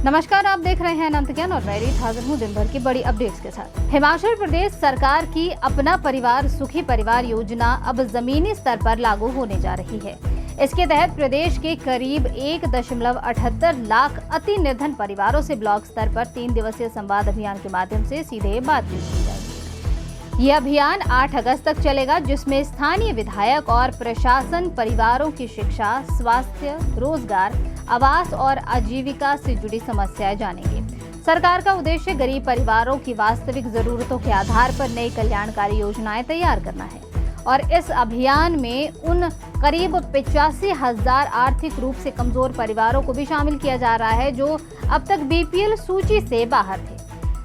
नमस्कार, आप देख रहे हैं अनंत ज्ञान और मैं रीत हाजिर हूं दिन भर की बड़ी अपडेट्स के साथ। हिमाचल प्रदेश सरकार की अपना परिवार सुखी परिवार योजना अब जमीनी स्तर पर लागू होने जा रही है। इसके तहत प्रदेश के करीब 1.78 लाख अति निर्धन परिवारों से ब्लॉक स्तर पर 3 दिवसीय संवाद अभियान के माध्यम से सीधे बातचीत की जाएगी। ये अभियान 8 अगस्त तक चलेगा, जिसमें स्थानीय विधायक और प्रशासन परिवारों की शिक्षा, स्वास्थ्य, रोजगार, आवास और आजीविका से जुड़ी समस्याएं जानेंगे। सरकार का उद्देश्य गरीब परिवारों की वास्तविक जरूरतों के आधार पर नई कल्याणकारी योजनाएं तैयार करना है और इस अभियान में उन करीब 85,000 आर्थिक रूप से कमजोर परिवारों को भी शामिल किया जा रहा है जो अब तक बीपीएल सूची से बाहर थे।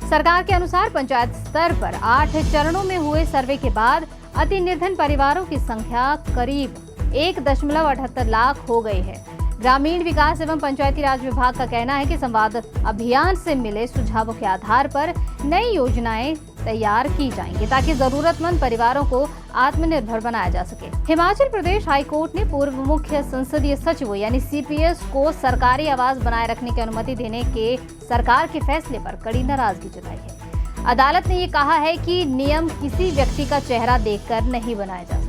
सरकार के अनुसार पंचायत स्तर पर 8 चरणों में हुए सर्वे के बाद अति निर्धन परिवारों की संख्या करीब 1.78 लाख हो गई है। ग्रामीण विकास एवं पंचायती राज विभाग का कहना है कि संवाद अभियान से मिले सुझावों के आधार पर नई योजनाएं तैयार की जाएंगी ताकि जरूरतमंद परिवारों को आत्मनिर्भर बनाया जा सके। हिमाचल प्रदेश हाईकोर्ट ने पूर्व मुख्य संसदीय सचिव यानी सीपीएस को सरकारी आवास बनाए रखने की अनुमति देने के सरकार के फैसले पर कड़ी नाराजगी जताई है। अदालत ने ये कहा है कि नियम किसी व्यक्ति का चेहरा देखकर नहीं बनाए जा सकते।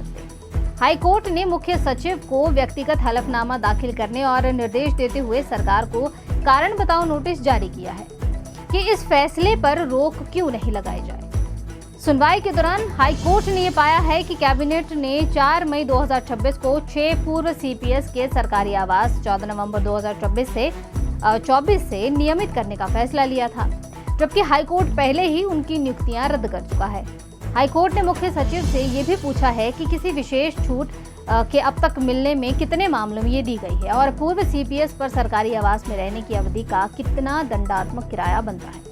हाईकोर्ट ने मुख्य सचिव को व्यक्तिगत हलफनामा दाखिल करने और निर्देश देते हुए सरकार को कारण बताओ नोटिस जारी किया है कि इस फैसले पर रोक क्यों नहीं लगाई जाए। सुनवाई के दौरान हाईकोर्ट ने यह पाया है कि कैबिनेट ने 4 मई 2026 को 6 पूर्व सीपीएस के सरकारी आवास 14 नवंबर 2024 से नियमित करने का फैसला लिया था, जबकि हाईकोर्ट पहले ही उनकी नियुक्तियां रद्द कर चुका है। हाईकोर्ट ने मुख्य सचिव से ये भी पूछा है कि किसी विशेष छूट के अब तक मिलने में कितने मामलों में ये दी गई है और पूर्व सीपीएस पर सरकारी आवास में रहने की अवधि का कितना दंडात्मक किराया बनता है।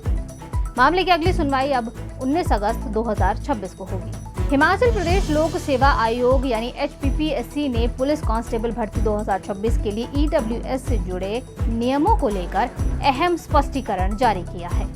मामले की अगली सुनवाई अब 19 अगस्त 2026 को होगी। हिमाचल प्रदेश लोक सेवा आयोग यानी HPPSC ने पुलिस कांस्टेबल भर्ती 2026 के लिए EWS से जुड़े नियमों को लेकर अहम स्पष्टीकरण जारी किया है।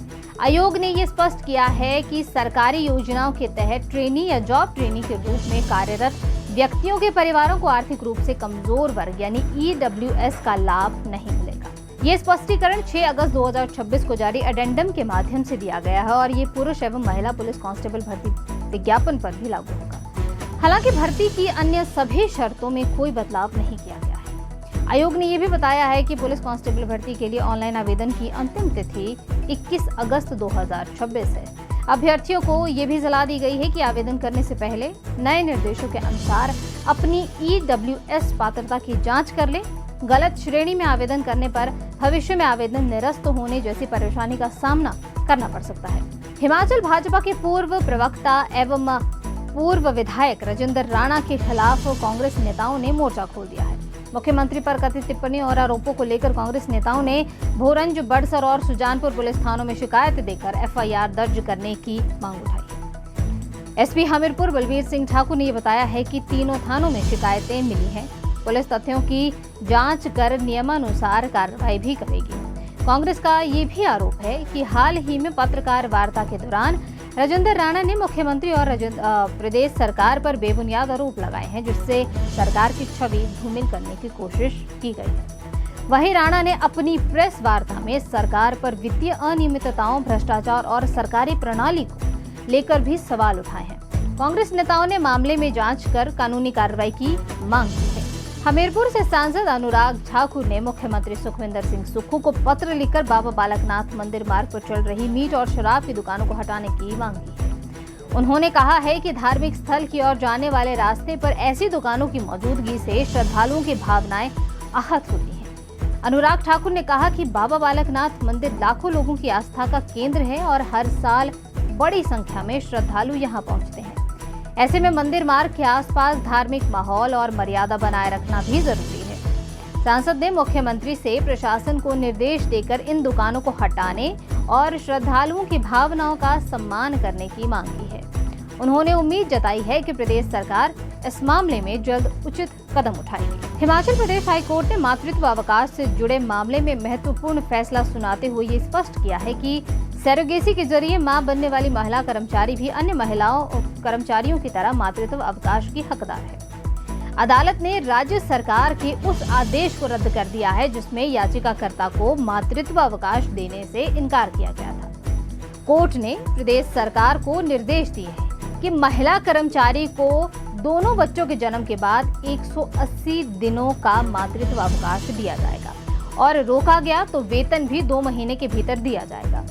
आयोग ने ये स्पष्ट किया है कि सरकारी योजनाओं के तहत ट्रेनी या जॉब ट्रेनी के रूप में कार्यरत व्यक्तियों के परिवारों को आर्थिक रूप से कमजोर वर्ग यानी EWS का लाभ नहीं मिलेगा। ये स्पष्टीकरण 6 अगस्त 2026 को जारी एडेंडम के माध्यम से दिया गया है और ये पुरुष एवं महिला पुलिस कांस्टेबल भर्ती विज्ञापन पर भी लागू होगा। हालांकि भर्ती की अन्य सभी शर्तों में कोई बदलाव नहीं किया गया है। आयोग ने यह भी बताया है कि पुलिस कांस्टेबल भर्ती के लिए ऑनलाइन आवेदन की अंतिम तिथि 21 अगस्त 2026 है। अभ्यर्थियों को ये भी सलाह दी गई है कि आवेदन करने से पहले नए निर्देशों के अनुसार अपनी EWS पात्रता की जांच कर ले। गलत श्रेणी में आवेदन करने पर भविष्य में आवेदन निरस्त होने जैसी परेशानी का सामना करना पड़ सकता है। हिमाचल भाजपा के पूर्व प्रवक्ता एवं पूर्व विधायक राजेंद्र राणा के खिलाफ कांग्रेस नेताओं ने मोर्चा खोल दिया है। मुख्यमंत्री पर कथित टिप्पणी और आरोपों को लेकर कांग्रेस नेताओं ने भोरंज, बड़सर और सुजानपुर पुलिस थानों में शिकायत देकर FIR दर्ज करने की मांग उठाई। SP हमीरपुर बलबीर सिंह ठाकुर ने बताया है कि तीनों थानों में शिकायतें मिली हैं। पुलिस तथ्यों की जांच कर नियमानुसार कार्रवाई भी करेगी। कांग्रेस का ये भी आरोप है कि हाल ही में पत्रकार वार्ता के दौरान राजेंद्र राणा ने मुख्यमंत्री और प्रदेश सरकार पर बेबुनियाद आरोप लगाए हैं, जिससे सरकार की छवि धूमिल करने की कोशिश की गई है। वहीं राणा ने अपनी प्रेस वार्ता में सरकार पर वित्तीय अनियमितताओं, भ्रष्टाचार और सरकारी प्रणाली को लेकर भी सवाल उठाए हैं। कांग्रेस नेताओं ने मामले में जांच कर कानूनी कार्रवाई की मांग की है। हमीरपुर से सांसद अनुराग ठाकुर ने मुख्यमंत्री सुखविंदर सिंह सुक्खू को पत्र लिखकर बाबा बालकनाथ मंदिर मार्ग पर चल रही मीट और शराब की दुकानों को हटाने की मांग की है। उन्होंने कहा है कि धार्मिक स्थल की ओर जाने वाले रास्ते पर ऐसी दुकानों की मौजूदगी से श्रद्धालुओं की भावनाएं आहत होती हैं। अनुराग ठाकुर ने कहा कि बाबा बालकनाथ मंदिर लाखों लोगों की आस्था का केंद्र है और हर साल बड़ी संख्या में श्रद्धालु यहाँ पहुँचते हैं। ऐसे में मंदिर मार्ग के आसपास धार्मिक माहौल और मर्यादा बनाए रखना भी जरूरी है। सांसद ने मुख्यमंत्री से प्रशासन को निर्देश देकर इन दुकानों को हटाने और श्रद्धालुओं की भावनाओं का सम्मान करने की मांग की है। उन्होंने उम्मीद जताई है कि प्रदेश सरकार इस मामले में जल्द उचित कदम उठाएगी। हिमाचल प्रदेश हाईकोर्ट ने मातृत्व अवकाश से जुड़े मामले में महत्वपूर्ण फैसला सुनाते हुए ये स्पष्ट किया है कि सरोगेसी के जरिए मां बनने वाली महिला कर्मचारी भी अन्य महिलाओं कर्मचारियों की तरह मातृत्व अवकाश की हकदार है। अदालत ने राज्य सरकार के उस आदेश को रद्द कर दिया है जिसमें याचिकाकर्ता को मातृत्व अवकाश देने से इनकार किया गया था। कोर्ट ने प्रदेश सरकार को निर्देश दिए हैं कि महिला कर्मचारी को दोनों बच्चों के जन्म के बाद 180 दिनों का मातृत्व अवकाश दिया जाएगा और रोका गया तो वेतन भी 2 महीने के भीतर दिया जाएगा।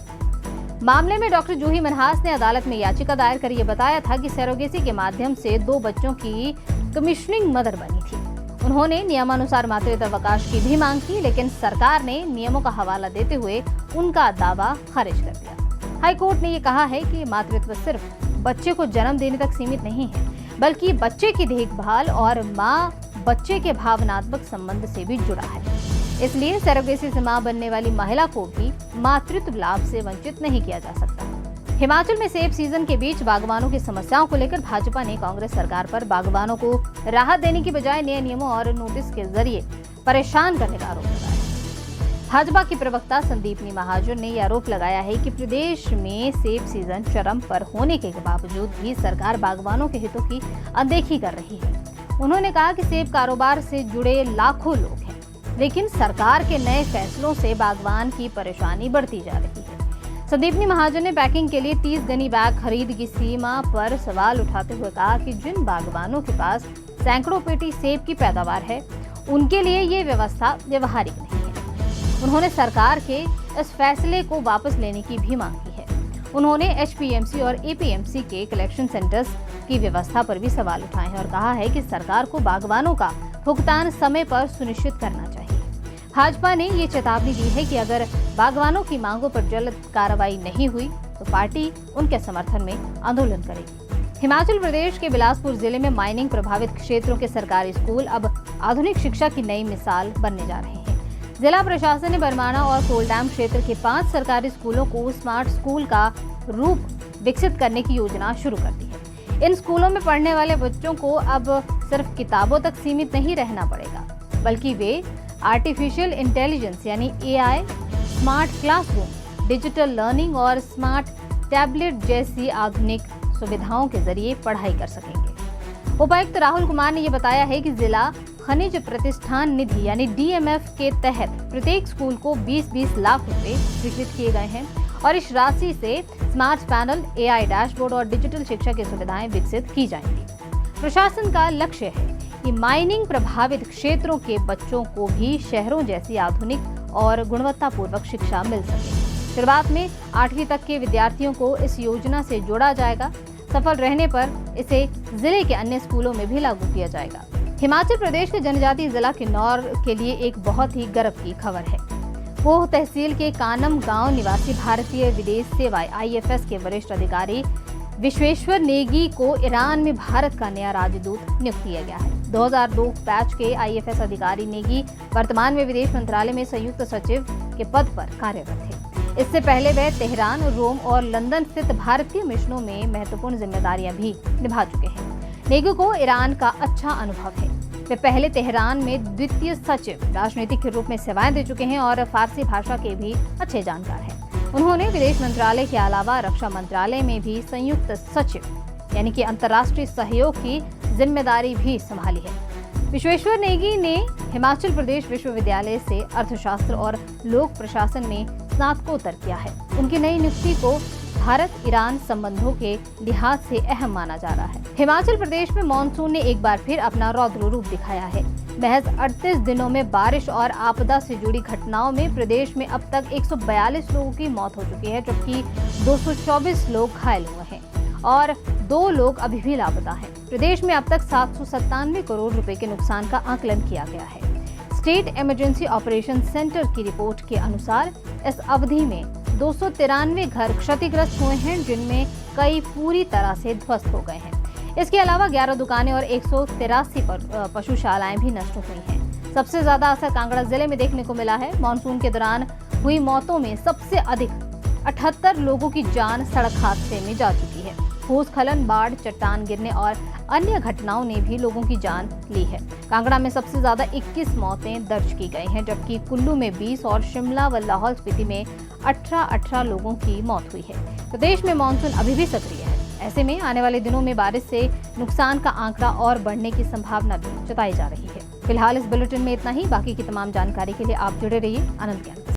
मामले में डॉक्टर जूही मनहास ने अदालत में याचिका दायर कर ये बताया था कि सरोगेसी के माध्यम से 2 बच्चों की कमिश्निंग मदर बनी थी। उन्होंने नियमानुसार मातृत्व अवकाश की भी मांग की, लेकिन सरकार ने नियमों का हवाला देते हुए उनका दावा खारिज कर दिया। हाईकोर्ट ने ये कहा है कि मातृत्व सिर्फ बच्चे को जन्म देने तक सीमित नहीं है, बल्कि बच्चे की देखभाल और माँ बच्चे के भावनात्मक संबंध से भी जुड़ा है। इसलिए सरोगेसी से मां बनने वाली महिला को भी मातृत्व लाभ से वंचित नहीं किया जा सकता। हिमाचल में सेब सीजन के बीच बागवानों की समस्याओं को लेकर भाजपा ने कांग्रेस सरकार पर बागवानों को राहत देने की बजाय नए नियमों और नोटिस के जरिए परेशान करने का आरोप लगाया। भाजपा की प्रवक्ता संदीपनी महाजन ने यह आरोप लगाया है कि प्रदेश में सेब सीजन चरम पर होने के बावजूद भी सरकार बागवानों के हितों की अनदेखी कर रही है। उन्होंने कहा कि सेब कारोबार से जुड़े लाखों लोग हैं, लेकिन सरकार के नए फैसलों से बागवान की परेशानी बढ़ती जा रही है। संदीपनी महाजन ने पैकिंग के लिए 30 गनी बैग खरीद की सीमा पर सवाल उठाते हुए कहा कि जिन बागवानों के पास सैकड़ों पेटी सेब की पैदावार है, उनके लिए ये व्यवस्था व्यवहारिक नहीं है। उन्होंने सरकार के इस फैसले को वापस लेने की भी मांग की है। उन्होंने एचपीएमसी और एपीएमसी के कलेक्शन सेंटर्स की व्यवस्था पर भी सवाल उठाए हैं और कहा है कि सरकार को बागवानों का भुगतान समय पर सुनिश्चित करना चाहिए। भाजपा ने ये चेतावनी दी है कि अगर बागवानों की मांगों पर जल्द कार्रवाई नहीं हुई तो पार्टी उनके समर्थन में आंदोलन करेगी। हिमाचल प्रदेश के बिलासपुर जिले में माइनिंग प्रभावित क्षेत्रों के सरकारी स्कूल अब आधुनिक शिक्षा की नई मिसाल बनने जा रहे हैं। जिला प्रशासन ने बरमाणा और कोलडैम क्षेत्र के 5 सरकारी स्कूलों को स्मार्ट स्कूल का रूप विकसित करने की योजना शुरू कर दी है। इन स्कूलों में पढ़ने वाले बच्चों को अब सिर्फ किताबों तक सीमित नहीं रहना पड़ेगा, बल्कि वे आर्टिफिशियल इंटेलिजेंस यानी AI, smart classroom, digital learning और स्मार्ट टैबलेट जैसी आधुनिक सुविधाओं के जरिए पढ़ाई कर सकेंगे। उपायुक्त राहुल कुमार ने यह बताया है कि जिला खनिज प्रतिष्ठान निधि यानी डीएमएफ के तहत प्रत्येक स्कूल को 20-20 लाख रुपए स्वीकृत किए गए हैं और इस राशि से स्मार्ट पैनल, एआई डैशबोर्ड और डिजिटल शिक्षा की सुविधाएं विकसित की जाएंगी। प्रशासन का लक्ष्य है कि माइनिंग प्रभावित क्षेत्रों के बच्चों को भी शहरों जैसी आधुनिक और गुणवत्तापूर्वक शिक्षा मिल सके। शुरुआत में 8वीं तक के विद्यार्थियों को इस योजना से जोड़ा जाएगा। सफल रहने पर इसे जिले के अन्य स्कूलों में भी लागू किया जाएगा। हिमाचल प्रदेश के जनजातीय जिला किन्नौर के लिए एक बहुत ही गर्व की खबर है। पोह तहसील के कानम गांव निवासी भारतीय विदेश सेवाएं आईएफएस के वरिष्ठ अधिकारी विश्वेश्वर नेगी को ईरान में भारत का नया राजदूत नियुक्त किया गया है। 2002 बैच के आईएफएस अधिकारी नेगी वर्तमान में विदेश मंत्रालय में संयुक्त सचिव के पद पर कार्यरत थे। इससे पहले वे तेहरान, रोम और लंदन स्थित भारतीय मिशनों में महत्वपूर्ण जिम्मेदारियां भी निभा चुके हैं। नेगी को ईरान का अच्छा अनुभव है। वे पहले तेहरान में द्वितीय सचिव राजनीतिक के रूप में सेवाएं दे चुके हैं और फारसी भाषा के भी अच्छे जानकार हैं। उन्होंने विदेश मंत्रालय के अलावा रक्षा मंत्रालय में भी संयुक्त सचिव यानी कि अंतर्राष्ट्रीय सहयोग की जिम्मेदारी भी संभाली है। विश्वेश्वर नेगी ने हिमाचल प्रदेश विश्वविद्यालय से अर्थशास्त्र और लोक प्रशासन में स्नातकोत्तर किया है। उनकी नई नियुक्ति को भारत ईरान संबंधों के लिहाज से अहम माना जा रहा है। हिमाचल प्रदेश में मानसून ने एक बार फिर अपना रौद्र रूप दिखाया है। महज 38 दिनों में बारिश और आपदा से जुड़ी घटनाओं में प्रदेश में अब तक 142 लोगों की मौत हो चुकी है, जबकि 224 लोग घायल हुए हैं और 2 लोग अभी भी लापता हैं। प्रदेश में अब तक 797 करोड़ रुपए के नुकसान का आकलन किया गया है। स्टेट इमरजेंसी ऑपरेशन सेंटर की रिपोर्ट के अनुसार इस अवधि में 293 घर क्षतिग्रस्त हुए हैं, जिनमें कई पूरी तरह से ध्वस्त हो गए हैं। इसके अलावा 11 दुकानें और 183 पशुशालाएं भी नष्ट हुई हैं। सबसे ज्यादा असर कांगड़ा जिले में देखने को मिला है। मानसून के दौरान हुई मौतों में सबसे अधिक 78 लोगों की जान सड़क हादसे में जा चुकी है। भूस्खलन, बाढ़, चट्टान गिरने और अन्य घटनाओं ने भी लोगों की जान ली है। कांगड़ा में सबसे ज्यादा 21 मौतें दर्ज की गई हैं, जबकि कुल्लू में 20 और शिमला व लाहौल स्पीति में 18 लोगों की मौत हुई है। प्रदेश में मानसून अभी भी सक्रिय है। ऐसे में आने वाले दिनों में बारिश से नुकसान का आंकड़ा और बढ़ने की संभावना भी जताई जा रही है। फिलहाल इस बुलेटिन में इतना ही। बाकी की तमाम जानकारी के लिए आप जुड़े रहिए आनंद ज्ञान।